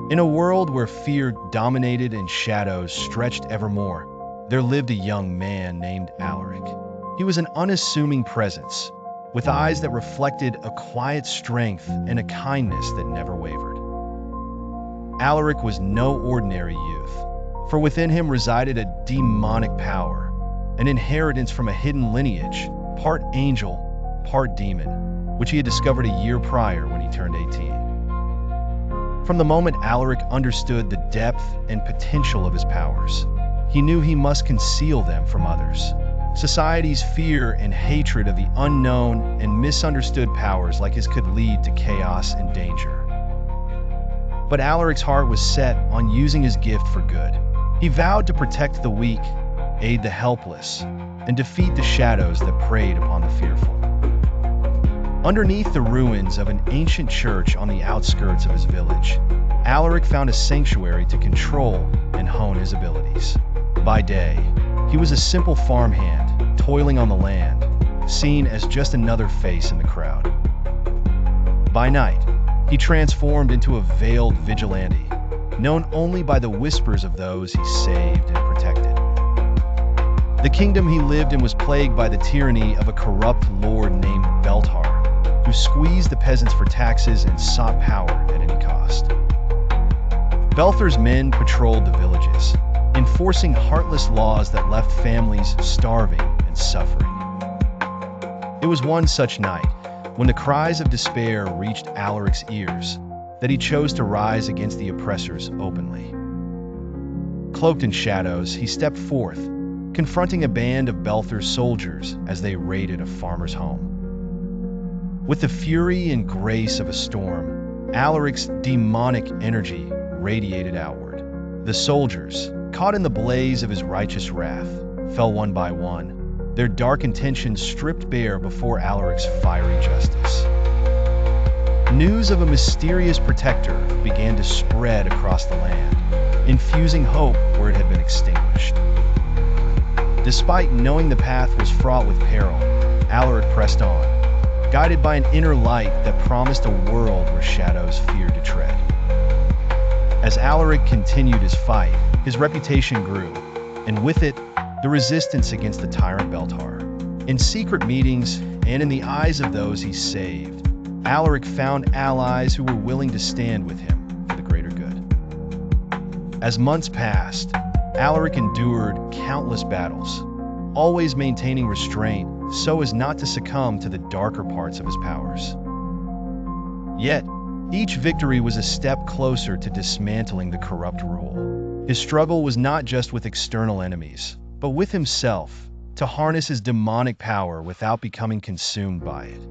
In a world where fear dominated and shadows stretched evermore, there lived a young man named Alaric. He was an unassuming presence, with eyes that reflected a quiet strength and a kindness that never wavered. Alaric was no ordinary youth, for within him resided a demonic power, an inheritance from a hidden lineage, part angel, part demon, which he had discovered a year prior when he turned 18. From the moment Alaric understood the depth and potential of his powers, he knew he must conceal them from others. Society's fear and hatred of the unknown and misunderstood powers like his could lead to chaos and danger. But Alaric's heart was set on using his gift for good. He vowed to protect the weak, aid the helpless, and defeat the shadows that preyed upon the fearful. Underneath the ruins of an ancient church on the outskirts of his village, Alaric found a sanctuary to control and hone his abilities. By day, he was a simple farmhand, toiling on the land, seen as just another face in the crowd. By night, he transformed into a veiled vigilante, known only by the whispers of those he saved and protected. The kingdom he lived in was plagued by the tyranny of a corrupt lord named Beltar, who squeezed the peasants for taxes and sought power at any cost. Belthar's men patrolled the villages, enforcing heartless laws that left families starving and suffering. It was one such night, when the cries of despair reached Alaric's ears, that he chose to rise against the oppressors openly. Cloaked in shadows, he stepped forth, confronting a band of Belthar's soldiers as they raided a farmer's home. With the fury and grace of a storm, Alaric's demonic energy radiated outward. The soldiers, caught in the blaze of his righteous wrath, fell one by one, their dark intentions stripped bare before Alaric's fiery justice. News of a mysterious protector began to spread across the land, infusing hope where it had been extinguished. Despite knowing the path was fraught with peril, Alaric pressed on, guided by an inner light that promised a world where shadows feared to tread. As Alaric continued his fight, his reputation grew, and with it, the resistance against the tyrant Beltar. In secret meetings and in the eyes of those he saved, Alaric found allies who were willing to stand with him for the greater good. As months passed, Alaric endured countless battles, always maintaining restraint so as not to succumb to the darker parts of his powers. Yet, each victory was a step closer to dismantling the corrupt rule. His struggle was not just with external enemies, but with himself, to harness his demonic power without becoming consumed by it.